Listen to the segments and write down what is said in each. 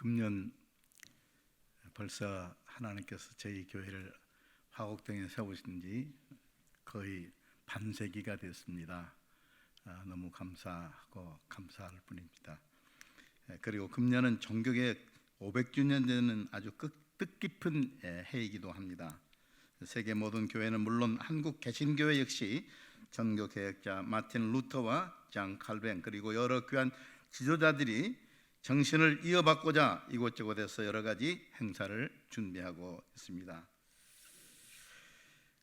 금년 벌써 하나님께서 저희 교회를 화곡동에 세우신 지 거의 반세기가 됐습니다. 너무 감사하고 감사할 뿐입니다. 그리고 금년은 종교개혁 500주년 되는 아주 뜻깊은 해이기도 합니다. 세계 모든 교회는 물론 한국 개신교회 역시 종교개혁자 마틴 루터와 장 칼뱅 그리고 여러 귀한 지도자들이 정신을 이어받고자 이곳저곳에서 여러 가지 행사를 준비하고 있습니다.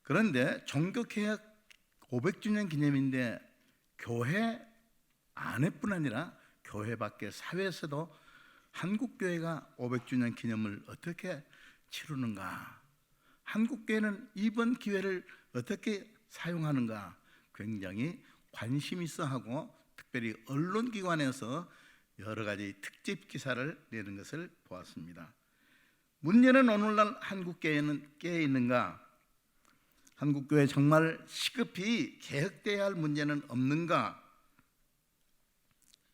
그런데 종교개혁 500주년 기념인데 교회 안에뿐 아니라 교회 밖의 사회에서도 한국교회가 500주년 기념을 어떻게 치르는가, 한국교회는 이번 기회를 어떻게 사용하는가 굉장히 관심 있어 하고 특별히 언론기관에서 여러 가지 특집 기사를 내는 것을 보았습니다. 문제는 오늘날 한국교회는 깨어 있는가? 한국교회 정말 시급히 개혁돼야 할 문제는 없는가?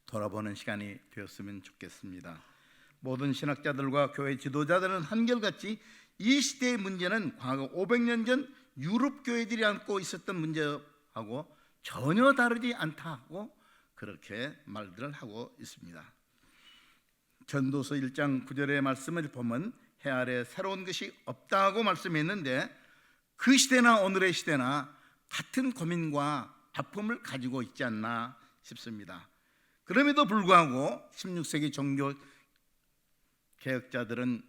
돌아보는 시간이 되었으면 좋겠습니다. 모든 신학자들과 교회 지도자들은 한결같이 이 시대의 문제는 과거 500년 전 유럽 교회들이 안고 있었던 문제하고 전혀 다르지 않다고 그렇게 말들을 하고 있습니다. 전도서 1장 9절의 말씀을 보면 해 아래 새로운 것이 없다고 말씀했는데 그 시대나 오늘의 시대나 같은 고민과 아픔을 가지고 있지 않나 싶습니다. 그럼에도 불구하고 16세기 종교 개혁자들은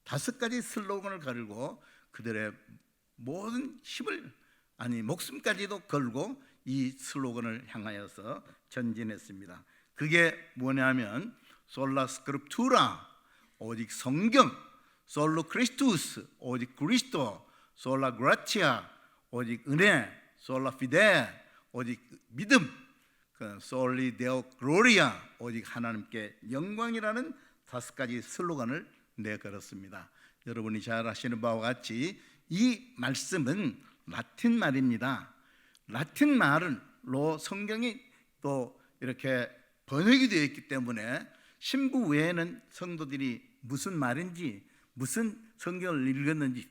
5가지 슬로건을 걸고 그들의 모든 힘을 목숨까지도 걸고 이 슬로건을 향하여서 전진했습니다. 그게 뭐냐면 솔라 스크립투라 오직 성경, 솔로 크리스투스 오직 그리스도, 솔라 그라티아 오직 은혜, 솔라 피데 오직 믿음, 솔리 데오 글로리아 오직 하나님께 영광이라는 5가지 슬로건을 내걸었습니다. 여러분이 잘 아시는 바와 같이 이 말씀은 라틴 말입니다. 라틴 말로 성경이 또 이렇게 번역이 되어 있기 때문에 신부 외에는 성도들이 무슨 말인지 무슨 성경을 읽었는지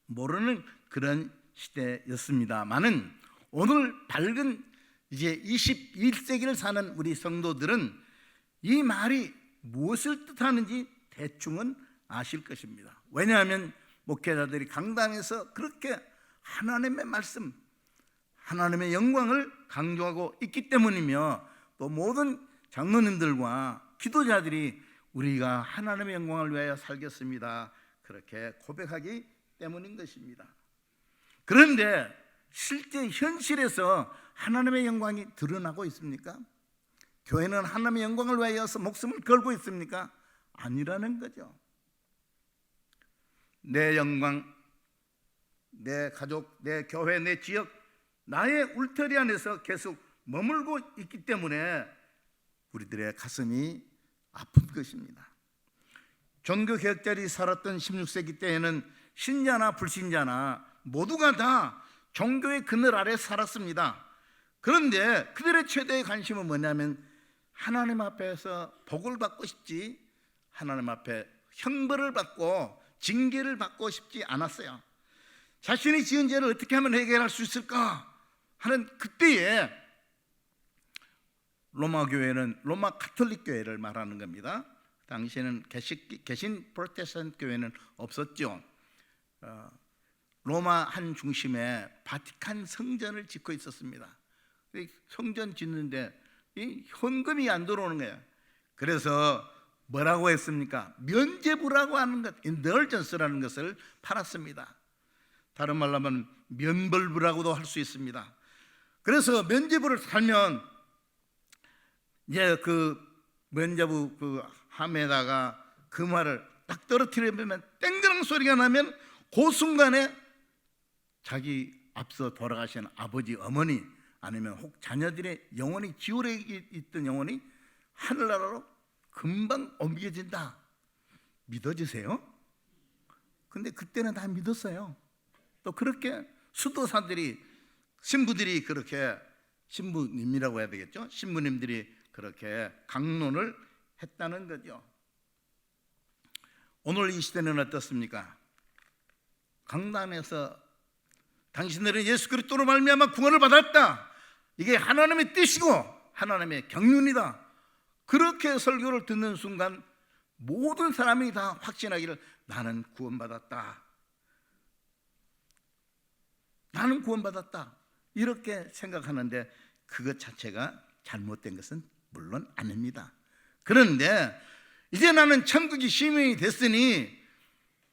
모르는 그런 시대였습니다만은 오늘 밝은 이제 21세기를 사는 우리 성도들은 이 말이 무엇을 뜻하는지 대충은 아실 것입니다. 왜냐하면 목회자들이 강단에서 그렇게 하나님의 말씀, 하나님의 영광을 강조하고 있기 때문이며 또 모든 장로님들과 기도자들이 우리가 하나님의 영광을 위하여 살겠습니다 그렇게 고백하기 때문인 것입니다. 그런데 실제 현실에서 하나님의 영광이 드러나고 있습니까? 교회는 하나님의 영광을 위하여서 목숨을 걸고 있습니까? 아니라는 거죠. 내 영광, 내 가족, 내 교회, 내 지역, 나의 울타리 안에서 계속 머물고 있기 때문에 우리들의 가슴이 아픈 것입니다. 종교개혁자들이 살았던 16세기 때에는 신자나 불신자나 모두가 다 종교의 그늘 아래 살았습니다. 그런데 그들의 최대의 관심은 뭐냐면 하나님 앞에서 복을 받고 싶지 하나님 앞에 형벌을 받고 징계를 받고 싶지 않았어요. 자신이 지은 죄를 어떻게 하면 해결할 수 있을까 하는 그때에 로마 교회는 로마 가톨릭 교회를 말하는 겁니다. 당시에는 개신 프로테스탄트 교회는 없었죠. 로마 한 중심에 바티칸 성전을 짓고 있었습니다. 성전 짓는데 이 헌금이 안 들어오는 거예요. 그래서 뭐라고 했습니까? 면죄부라고 하는 것, 인더전스라는 것을 팔았습니다. 다른 말로 하면 면벌부라고도 할 수 있습니다. 그래서 면죄부를 살면 이제 그 면죄부 그 함에다가 그 말을 딱 떨어뜨리면 땡그랑 소리가 나면 그 순간에 자기 앞서 돌아가신 아버지, 어머니 아니면 혹 자녀들의 영혼이 지옥에 있던 영혼이 하늘나라로 금방 옮겨진다. 믿어지세요? 근데 그때는 다 믿었어요. 또 그렇게 수도사들이 신부들이 그렇게 신부님이라고 해야 되겠죠? 신부님들이 그렇게 강론을 했다는 거죠. 오늘 이 시대는 어떻습니까? 강단에서 당신들은 예수 그리스도로 말미암아 구원을 받았다, 이게 하나님의 뜻이고 하나님의 경륜이다, 그렇게 설교를 듣는 순간 모든 사람이 다 확신하기를 나는 구원받았다, 나는 구원받았다, 이렇게 생각하는데 그것 자체가 잘못된 것은 물론 아닙니다. 그런데 이제 나는 천국의 시민이 됐으니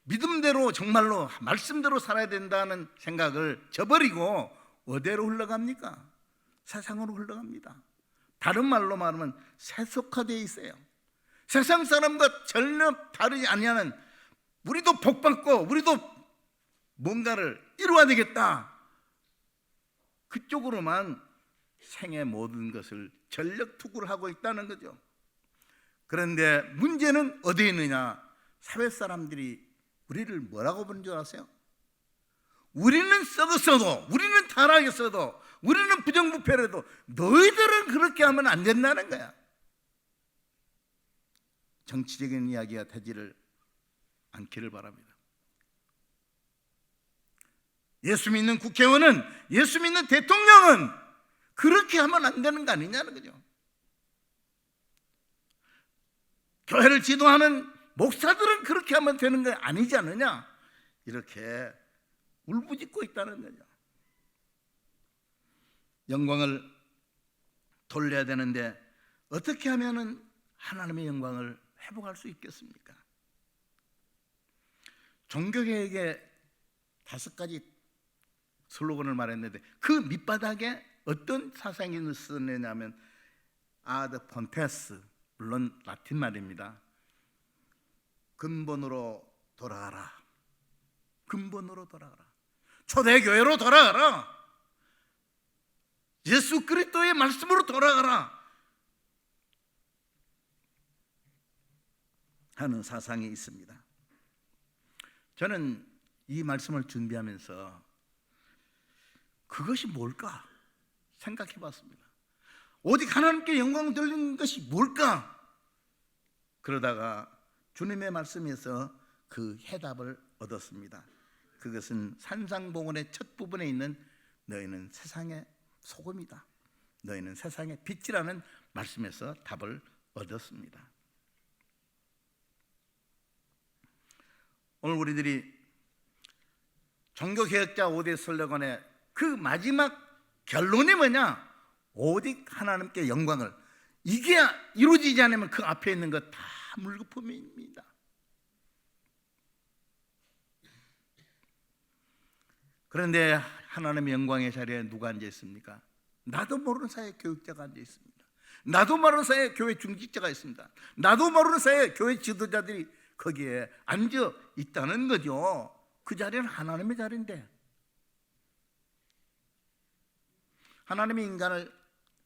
믿음대로 정말로 말씀대로 살아야 된다는 생각을 저버리고 어디로 흘러갑니까? 세상으로 흘러갑니다. 다른 말로 말하면 세속화되어 있어요. 세상 사람과 전혀 다르지 아니하는, 우리도 복받고 우리도 뭔가를 이루어야 되겠다, 그쪽으로만 생의 모든 것을 전력 투구를 하고 있다는 거죠. 그런데 문제는 어디에 있느냐? 사회 사람들이 우리를 뭐라고 부르는 줄 아세요? 우리는 썩었어도, 우리는 타락했어도, 우리는 부정부패라도 너희들은 그렇게 하면 안 된다는 거야. 정치적인 이야기가 되지를 않기를 바랍니다. 예수 믿는 국회의원은, 예수 믿는 대통령은 그렇게 하면 안 되는 거 아니냐는 거죠. 교회를 지도하는 목사들은 그렇게 하면 되는 거 아니지 않느냐, 이렇게 울부짖고 있다는 거죠. 영광을 돌려야 되는데 어떻게 하면 하나님의 영광을 회복할 수 있겠습니까? 종교개혁에 5가지 슬로건을 말했는데 그 밑바닥에 어떤 사상이 있었느냐면 아드 폰테스, 물론 라틴 말입니다. 근본으로 돌아가라, 근본으로 돌아가라, 초대교회로 돌아가라, 예수 그리스도의 말씀으로 돌아가라 하는 사상이 있습니다. 저는 이 말씀을 준비하면서 그것이 뭘까 생각해 봤습니다. 오직 하나님께 영광 돌리는 것이 뭘까? 그러다가 주님의 말씀에서 그 해답을 얻었습니다. 그것은 산상봉헌의 첫 부분에 있는 너희는 세상의 소금이다, 너희는 세상의 빛이라는 말씀에서 답을 얻었습니다. 오늘 우리들이 종교개혁자 5대 슬로건의 그 마지막 결론이 뭐냐? 오직 하나님께 영광을, 이게 이루어지지 않으면 그 앞에 있는 것 다 물거품입니다. 그런데 하나님의 영광의 자리에 누가 앉아 있습니까? 나도 모르는 사이에 교육자가 앉아 있습니다. 나도 모르는 사이에 교회 중직자가 있습니다. 나도 모르는 사이에 교회 지도자들이 거기에 앉아 있다는 거죠. 그 자리는 하나님의 자리인데, 하나님이 인간을,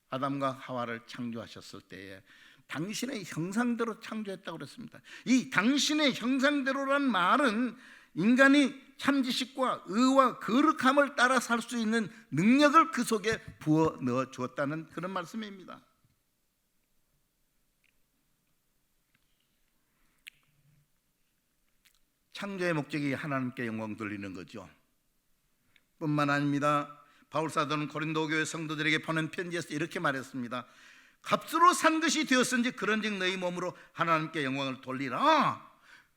아담과 하와를 창조하셨을 때에 당신의 형상대로 창조했다고 그랬습니다. 이 당신의 형상대로란 말은 인간이 참지식과 의와 거룩함을 따라 살 수 있는 능력을 그 속에 부어 넣어 주었다는 그런 말씀입니다. 창조의 목적이 하나님께 영광 돌리는 거죠. 뿐만 아닙니다. 바울 사도는 고린도 교회 성도들에게 보낸 편지에서 이렇게 말했습니다. 값으로 산 것이 되었은지 그런즉 너희 몸으로 하나님께 영광을 돌리라.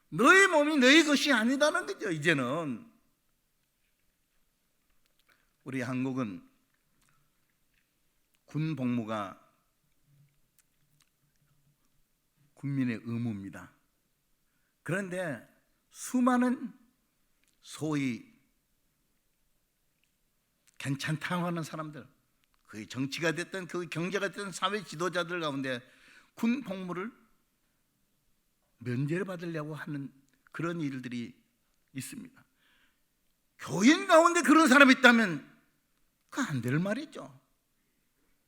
너희 몸이 너희 것이 아니다는 거죠. 이제는 우리 한국은 군 복무가 국민의 의무입니다. 그런데 수많은 소위 괜찮다고 하는 사람들, 그게 정치가 됐든 그게 경제가 됐든 사회 지도자들 가운데 군 복무를 면제를 받으려고 하는 그런 일들이 있습니다. 교인 가운데 그런 사람이 있다면 그거 안 될 말이죠.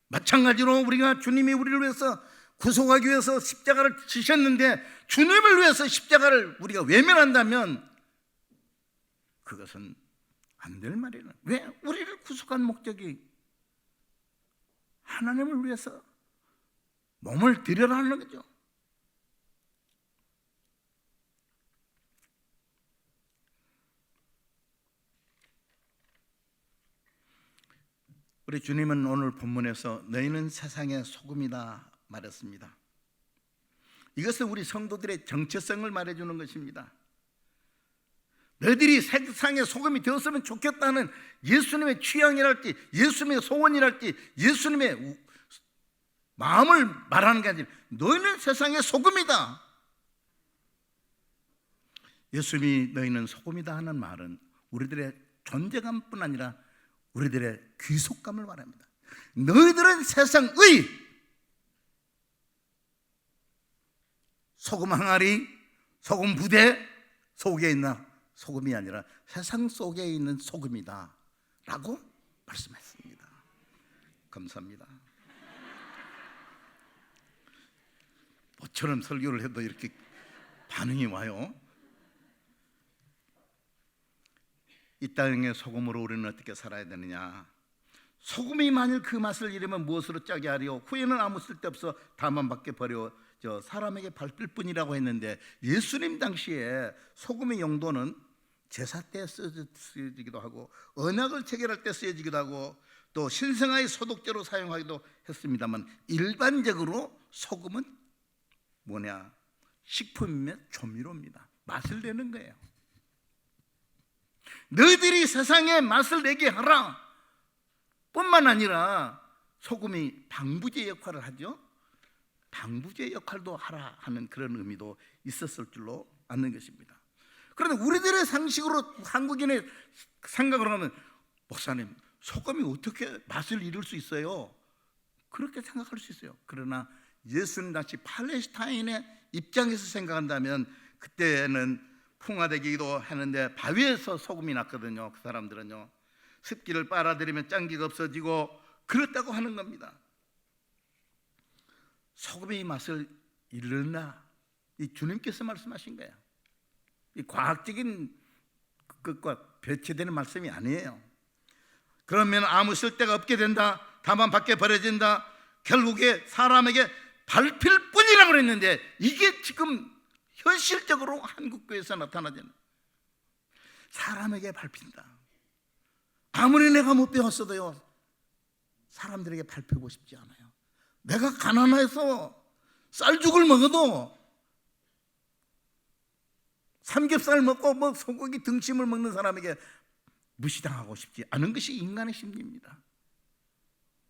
마찬가지로 우리가 주님이 우리를 위해서 구속하기 위해서 십자가를 지셨는데 주님을 위해서 십자가를 우리가 외면한다면 그것은 안 될 말이에요. 왜? 우리를 구속한 목적이 하나님을 위해서 몸을 드려라는 거죠. 우리 주님은 오늘 본문에서 너희는 세상의 소금이다 말했습니다. 이것은 우리 성도들의 정체성을 말해주는 것입니다. 너희들이 세상의 소금이 되었으면 좋겠다는 예수님의 취향이랄지, 예수님의 소원이랄지, 예수님의 마음을 말하는 게 아니라 너희는 세상의 소금이다. 예수님이 너희는 소금이다 하는 말은 우리들의 존재감뿐 아니라 우리들의 귀속감을 말합니다. 너희들은 세상의 소금 항아리, 소금 부대 속에 있나 소금이 아니라 세상 속에 있는 소금이다 라고 말씀했습니다. 감사합니다. 모처럼 설교를 해도 이렇게 반응이 와요. 이 땅의 소금으로 우리는 어떻게 살아야 되느냐? 소금이 만일 그 맛을 잃으면 무엇으로 짜게 하리요? 후에는 아무 쓸데없어 다만 밖에 버려 사람에게 밟힐 뿐이라고 했는데, 예수님 당시에 소금의 용도는 제사 때 쓰여지기도 하고 언약을 체결할 때 쓰여지기도 하고 또 신성하의 소독제로 사용하기도 했습니다만, 일반적으로 소금은 뭐냐? 식품의 조미료입니다. 맛을 내는 거예요. 너희들이 세상에 맛을 내게 하라 뿐만 아니라 소금이 방부제 역할을 하죠. 방부제 역할도 하라 하는 그런 의미도 있었을 줄로 아는 것입니다. 그런데 우리들의 상식으로 한국인의 생각을 하면, 목사님, 소금이 어떻게 맛을 잃을 수 있어요? 그렇게 생각할 수 있어요. 그러나 예수님 당시 팔레스타인의 입장에서 생각한다면 그때는 풍화되기도 하는데 바위에서 소금이 났거든요. 그 사람들은요, 습기를 빨아들이면 짠기가 없어지고 그렇다고 하는 겁니다. 소금의 맛을 잃나? 이 주님께서 말씀하신 거예요. 이 과학적인 것과 배치되는 말씀이 아니에요. 그러면 아무 쓸데가 없게 된다, 다만 밖에 버려진다, 결국에 사람에게 밟힐 뿐이라고 그랬는데, 이게 지금 현실적으로 한국교회에서 나타나잖아요. 사람에게 밟힌다. 아무리 내가 못 배웠어도요, 사람들에게 밟히고 싶지 않아요. 내가 가난해서 쌀죽을 먹어도, 삼겹살 먹고 소고기 등심을 먹는 사람에게 무시당하고 싶지 않은 것이 인간의 심리입니다.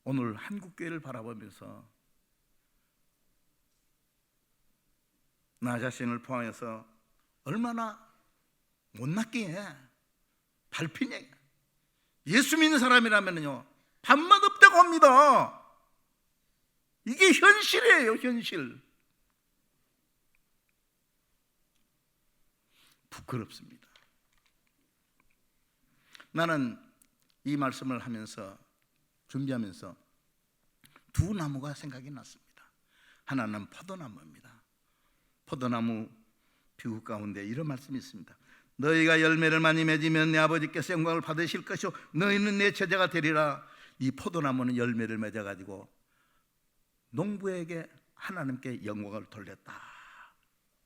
오늘 한국교회를 바라보면서 나 자신을 포함해서 얼마나 못났기에 밟히냐. 예수 믿는 사람이라면요, 밥맛 없다고 합니다. 이게 현실이에요, 현실. 부끄럽습니다. 나는 이 말씀을 하면서, 준비하면서 두 나무가 생각이 났습니다. 하나는 포도나무입니다. 포도나무 비유 가운데 이런 말씀이 있습니다. 너희가 열매를 많이 맺으면 내 아버지께서 영광을 받으실 것이요 너희는 내 제자가 되리라. 이 포도나무는 열매를 맺어가지고 농부에게 하나님께 영광을 돌렸다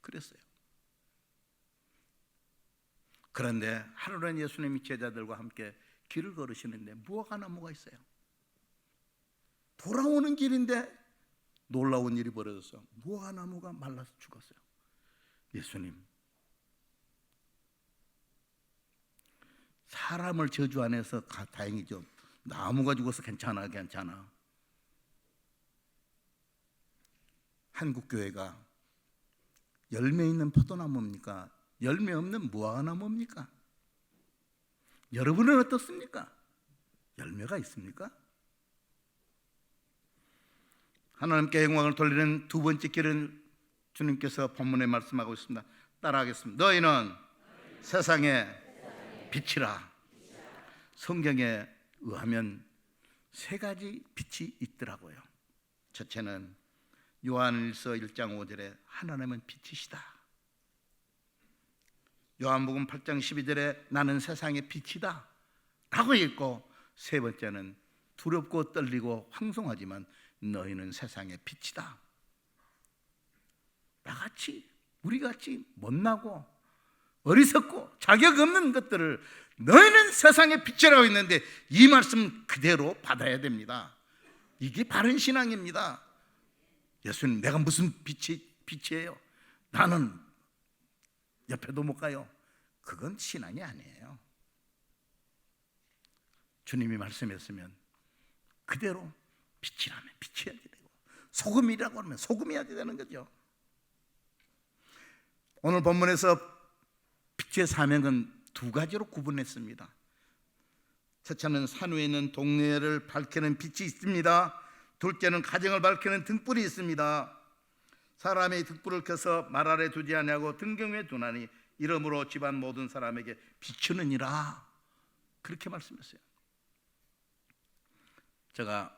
그랬어요. 그런데 하루는 예수님이 제자들과 함께 길을 걸으시는데 무화과 나무가 있어요. 돌아오는 길인데 놀라운 일이 벌어졌어요. 무화과 나무가 말라서 죽었어요. 예수님, 사람을 저주 안 해서 다행이죠. 나무가 죽어서 괜찮아. 한국교회가 열매 있는 포도나무입니까? 열매 없는 무화과나무입니까? 여러분은 어떻습니까? 열매가 있습니까? 하나님께 영광을 돌리는 두 번째 길은 주님께서 본문에 말씀하고 있습니다. 따라하겠습니다. 너희는 세상의 빛이라. 성경에 의하면 세 가지 빛이 있더라고요. 첫째는 요한일서 1장 5절에 하나님은 빛이시다. 요한복음 8장 12절에 나는 세상의 빛이다 라고 읽고, 세 번째는 두렵고 떨리고 황송하지만 너희는 세상의 빛이다. 나같이, 우리같이 못나고 어리석고 자격 없는 것들을 너희는 세상의 빛이라고 했는데 이 말씀 그대로 받아야 됩니다. 이게 바른 신앙입니다. 예수님, 내가 무슨 빛이에요? 나는 옆에도 못 가요. 그건 신앙이 아니에요. 주님이 말씀했으면 그대로 빛이라면 빛이어야 되고 소금이라고 하면 소금이어야 되는 거죠. 오늘 본문에서 빛의 사명은 두 가지로 구분했습니다. 첫째는 산 위에 있는 동네를 밝히는 빛이 있습니다. 둘째는 가정을 밝히는 등불이 있습니다. 사람의 등불을 켜서 말 아래 두지 아니하고 등경 위에 두나니 이러므로 집안 모든 사람에게 비추느니라. 그렇게 말씀했어요. 제가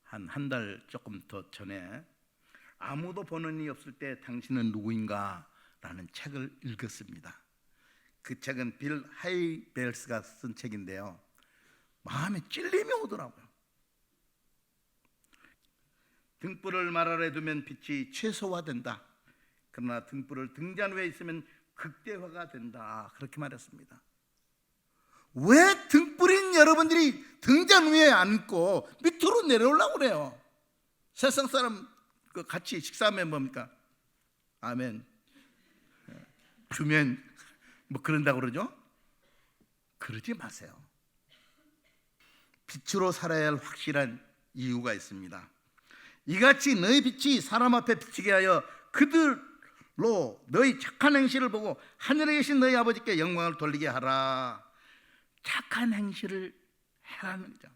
한 달 조금 더 전에 아무도 보는 이 없을 때 당신은 누구인가? 라는 책을 읽었습니다. 그 책은 빌 하이벨스가 쓴 책인데요, 마음에 찔림이 오더라고요. 등불을 말 아래 두면 빛이 최소화된다. 그러나 등불을 등잔 위에 있으면 극대화가 된다. 그렇게 말했습니다. 왜 등불인 여러분들이 등잔 위에 앉고 밑으로 내려오려고 그래요? 세상 사람 같이 식사하면 뭡니까? 아멘. 주면 뭐 그런다고 그러죠? 그러지 마세요. 빛으로 살아야 할 확실한 이유가 있습니다. 이같이 너희 빛이 사람 앞에 비치게 하여 그들로 너희 착한 행실을 보고 하늘에 계신 너희 아버지께 영광을 돌리게 하라. 착한 행실을 해라는 거죠.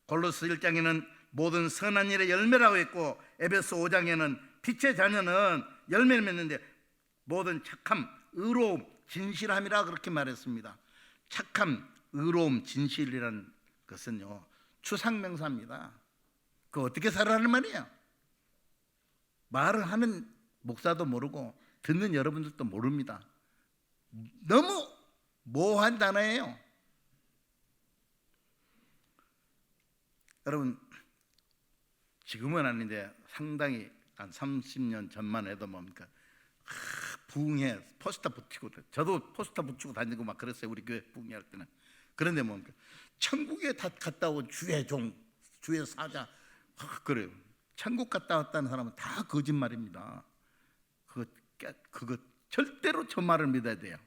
골로새 1장에는 모든 선한 일의 열매라고 했고 에베소 5장에는 빛의 자녀는 열매를 맺는데 모든 착함, 의로움, 진실함이라 그렇게 말했습니다. 착함, 의로움, 진실이라는 것은요 추상명사입니다. 그거 어떻게 살아라는 말이에요? 말을 하는 목사도 모르고 듣는 여러분들도 모릅니다. 너무 모호한 단어예요. 여러분, 지금은 아닌데 상당히 한 30년 전만 해도 뭡니까? 부흥회 포스터 붙이고, 저도 포스터 붙이고 다니고 막 그랬어요. 우리 교회 부흥회 할 때는. 그런데 뭡니까? 천국에 다 갔다 온 주의 종, 주의 사자, 그래요. 천국 갔다 왔다는 사람은 다 거짓말입니다. 그거 절대로 저 말을 믿어야 돼요.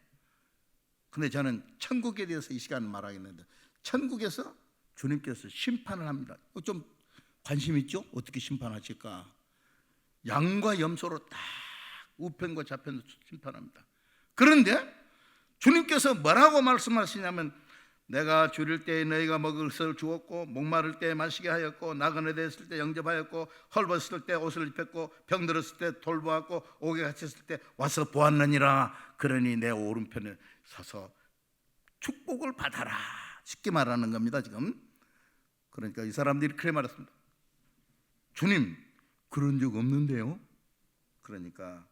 근데 저는 천국에 대해서 이 시간에 말하겠는데, 천국에서 주님께서 심판을 합니다. 좀 관심 있죠? 어떻게 심판하실까? 양과 염소로 딱 우편과 좌편으로 심판합니다. 그런데 주님께서 뭐라고 말씀하시냐면, 내가 줄일 때에 너희가 먹을 것을 주었고 목마를 때에 마시게 하였고 나그네 됐을 때 영접하였고 헐벗을 때 옷을 입혔고 병들었을 때 돌보았고 옥에 갇혔을 때 와서 보았느니라. 그러니 내 오른편에 서서 축복을 받아라. 쉽게 말하는 겁니다 지금. 그러니까 이 사람들이 그렇게 말했습니다. 주님, 그런 적 없는데요? 그러니까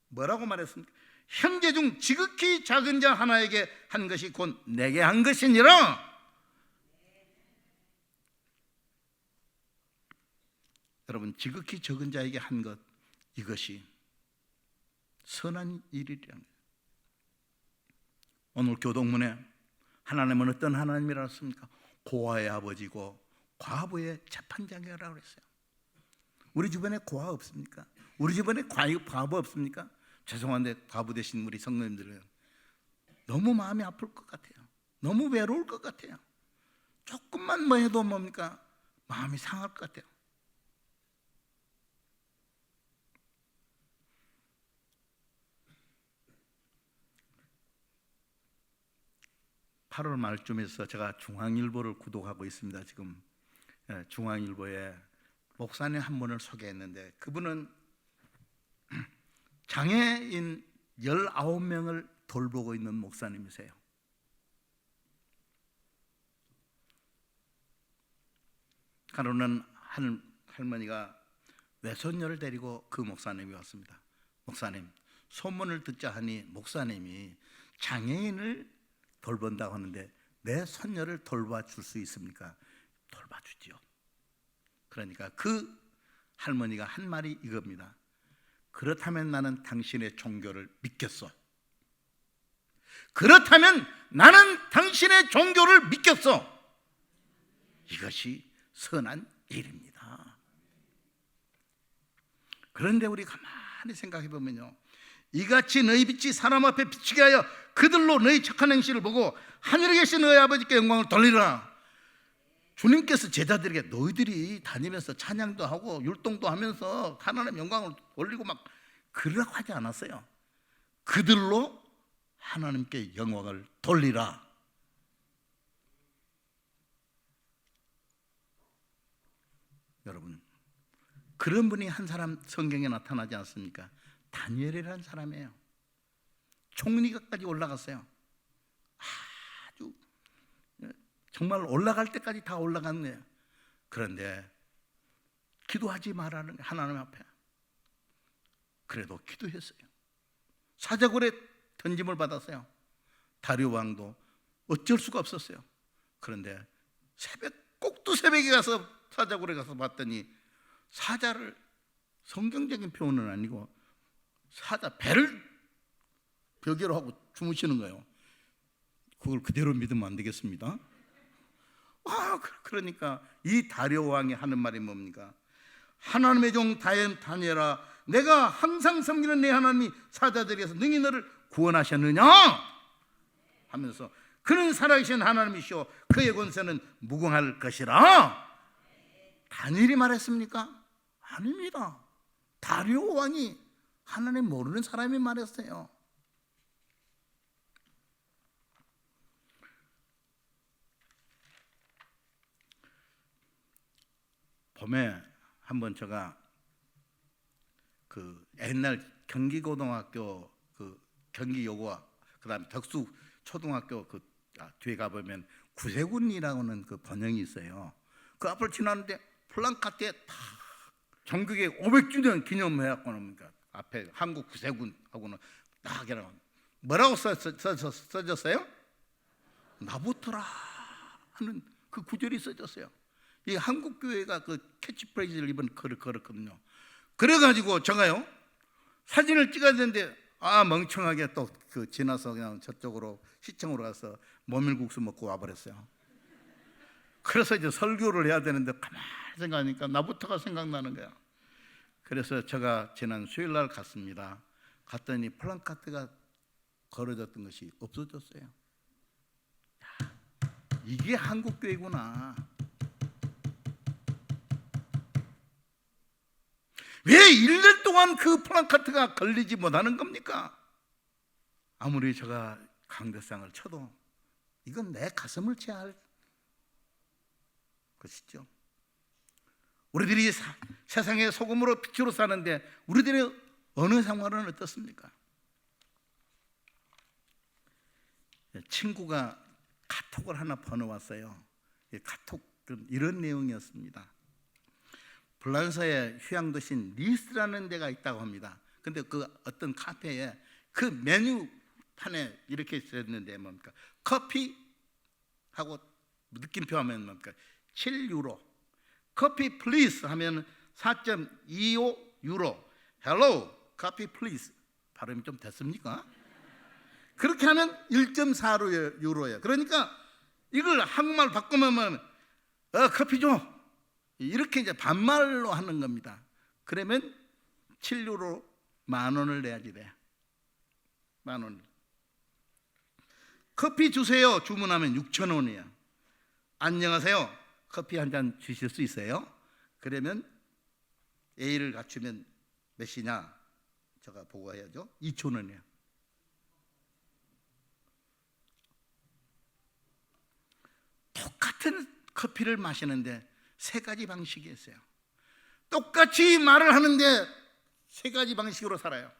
뭐라고 말했습니까? 형제 중 지극히 작은 자 하나에게 한 것이 곧 내게 한 것이니라. 여러분, 지극히 적은 자에게 한 것, 이것이 선한 일이라는 거예요. 오늘 교동문에 하나님은 어떤 하나님이라 했습니까? 고아의 아버지고 과부의 재판장이라고 했어요. 우리 주변에 고아 없습니까? 우리 주변에 과부 없습니까? 죄송한데 과부 되신 우리 성도님들은 너무 마음이 아플 것 같아요. 너무 외로울 것 같아요. 조금만 뭐 해도 뭡니까? 마음이 상할 것 같아요. (8월) 말쯤에서 제가 중앙일보를 구독하고 있습니다. 지금 중앙일보에 목사님 한 분을 소개했는데, 그분은 장애인 19명을 돌보고 있는 목사님이세요. 하루는 한 할머니가 외손녀를 데리고 그 목사님이 왔습니다. 목사님, 소문을 듣자 하니 목사님이 장애인을 돌본다고 하는데 내 손녀를 돌봐줄 수 있습니까? 돌봐주지요. 그러니까 그 할머니가 한 말이 이겁니다. 그렇다면 나는 당신의 종교를 믿겠어. 그렇다면 나는 당신의 종교를 믿겠어. 이것이 선한 일입니다. 그런데 우리 가만히 생각해 보면요, 이같이 너희 빛이 사람 앞에 비치게 하여 그들로 너희 착한 행실을 보고 하늘에 계신 너희 아버지께 영광을 돌리라. 주님께서 제자들에게 너희들이 다니면서 찬양도 하고 율동도 하면서 하나님 영광을 올리고 막 그러라고 하지 않았어요. 그들로 하나님께 영광을 돌리라. 여러분, 그런 분이 한 사람 성경에 나타나지 않습니까? 다니엘이라는 사람이에요. 총리가까지 올라갔어요. 아주 정말 올라갈 때까지 다 올라갔네요. 그런데 기도하지 말라는 하나님 앞에 그래도 기도했어요. 사자굴에 던짐을 받았어요. 다리오 왕도 어쩔 수가 없었어요. 그런데 꼭두 새벽에 가서 사자굴에 가서 봤더니 사자를, 성경적인 표현은 아니고 사자 배를 벽에로 하고 주무시는 거예요. 그걸 그대로 믿으면 안 되겠습니다. 그러니까 이 다리오 왕이 하는 말이 뭡니까? 하나님의 종 다니엘아, 내가 항상 섬기는 내 하나님이 사자들에게서 능히 너를 구원하셨느냐 하면서 그는 살아계신 하나님이시오 그의 권세는 무궁할 것이라. 다니엘이 말했습니까? 아닙니다. 다리오 왕이, 하나님 모르는 사람이 말했어요. 봄에 한번 제가 그 옛날 경기고등학교 그 경기여고와 그다음에 덕수 초등학교 그 뒤에 가보면 구세군이라고는 그 번영이 있어요. 그 앞을 지나는데 플랜카드에 다 전국의 500주년 기념해갖고는 앞에 한국 구세군하고는 딱 이렇게 뭐라고 써졌어요? 나부터라 하는 그 구절이 써졌어요. 이 한국교회가 그 캐치프레이즈를 이번 걸었거든요. 그래가지고 제가요 사진을 찍어야 되는데 멍청하게 또 그 지나서 그냥 저쪽으로 시청으로 가서 모밀국수 먹고 와버렸어요. 그래서 이제 설교를 해야 되는데 가만히 생각하니까 나부터가 생각나는 거야. 그래서 제가 지난 수요일 날 갔습니다. 갔더니 플랜카드가 걸어졌던 것이 없어졌어요. 야, 이게 한국교회구나. 왜 1년 동안 그 플랜카드가 걸리지 못하는 겁니까? 아무리 제가 강대상을 쳐도 이건 내 가슴을 체할 것이죠. 우리들이 세상의 소금으로 빛으로 사는데 우리들의 어느 생활은 어떻습니까? 친구가 카톡을 하나 보내왔어요. 카톡은 이런 내용이었습니다. 프랑스의 휴양도시인 니스라는 데가 있다고 합니다. 근데 그 어떤 카페에 그 메뉴판에 이렇게 있었는데 뭡니까? 커피 하고 느낌표 하면 뭡니까? 7유로. 커피 플리즈 하면 4.25 유로. 헬로 커피 플리즈. 발음이 좀 됐습니까? 그렇게 하면 1.4 유로예요. 그러니까 이걸 한국말 바꾸면 커피 줘. 이렇게 이제 반말로 하는 겁니다. 그러면 7유로 10,000원을 내야지 돼. 10,000원. 커피 주세요 주문하면 6,000원이에요. 안녕하세요. 커피 한 잔 주실 수 있어요? 그러면 A를 갖추면 몇이냐? 제가 보고 해야죠. 2,000원이에요. 똑같은 커피를 마시는데 세 가지 방식이 있어요. 똑같이 말을 하는데 세 가지 방식으로 살아요.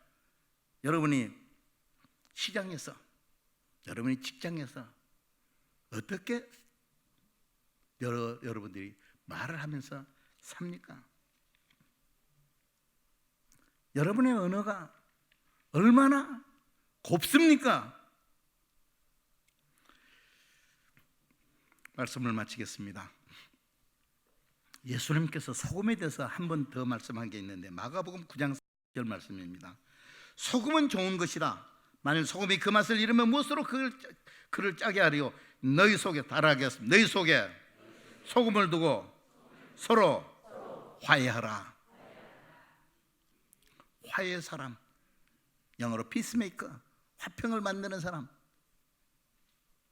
여러분이 시장에서, 여러분이 직장에서 어떻게 여러분들이 말을 하면서 삽니까? 여러분의 언어가 얼마나 곱습니까? 말씀을 마치겠습니다. 예수님께서 소금에 대해서 한 번 더 말씀한 게 있는데 마가복음 9장 4절 말씀입니다. 소금은 좋은 것이다. 만일 소금이 그 맛을 잃으면 무엇으로 그를 짜게 하리요? 너희 속에 달하게 하겠습니다. 너희 속에 소금을 두고 서로 화해하라. 화해의 사람, 영어로 피스메이커, 화평을 만드는 사람,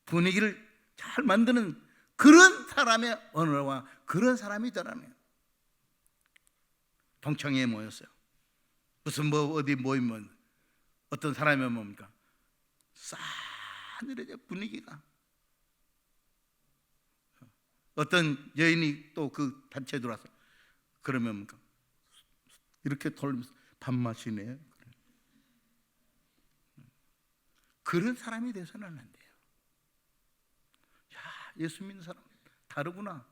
분위기를 잘 만드는 그런 사람의 언어와 그런 사람이 되라네요. 동창회에 모였어요. 무슨 어디 모이면 어떤 사람이 뭡니까? 싸늘해져 분위기가. 어떤 여인이 또 그 단체에 들어와서 그러면 뭡니까? 이렇게 돌면서 밥 마시네. 그런 사람이 돼서는 안 돼요. 야, 예수 믿는 사람 다르구나.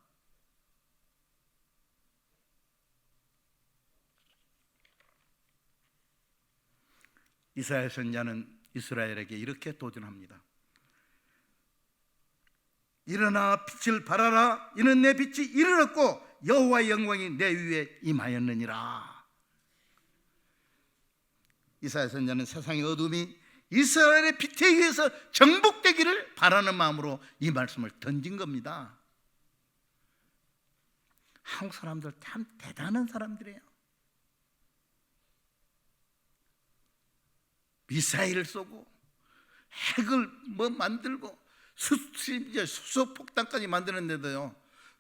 이사야 선지자는 이스라엘에게 이렇게 도전합니다. 일어나 빛을 발하라. 이는 내 빛이 이르렀고 여호와의 영광이 내 위에 임하였느니라. 이사야 선지자는 세상의 어둠이 이스라엘의 빛에 의해서 정복되기를 바라는 마음으로 이 말씀을 던진 겁니다. 한국 사람들 참 대단한 사람들이에요. 미사일을 쏘고 핵을 만들고 수소폭탄까지 만드는데도요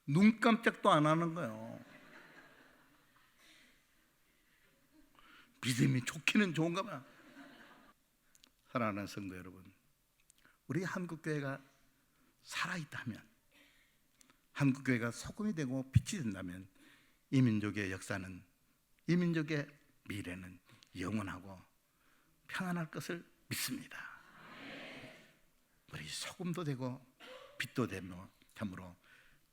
눈 깜짝도 안 하는 거예요. 믿음이 좋기는 좋은가 봐. 사랑하는 성도 여러분, 우리 한국교회가 살아있다면, 한국교회가 소금이 되고 빛이 된다면 이 민족의 역사는, 이 민족의 미래는 영원하고 평안할 것을 믿습니다. 우리 소금도 되고 빛도 되므로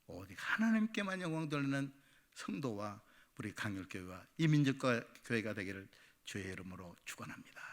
오직 하나님께만 영광 돌리는 성도와 우리 강렬교회와 이 민족과 교회가 되기를 주의 이름으로 축원합니다.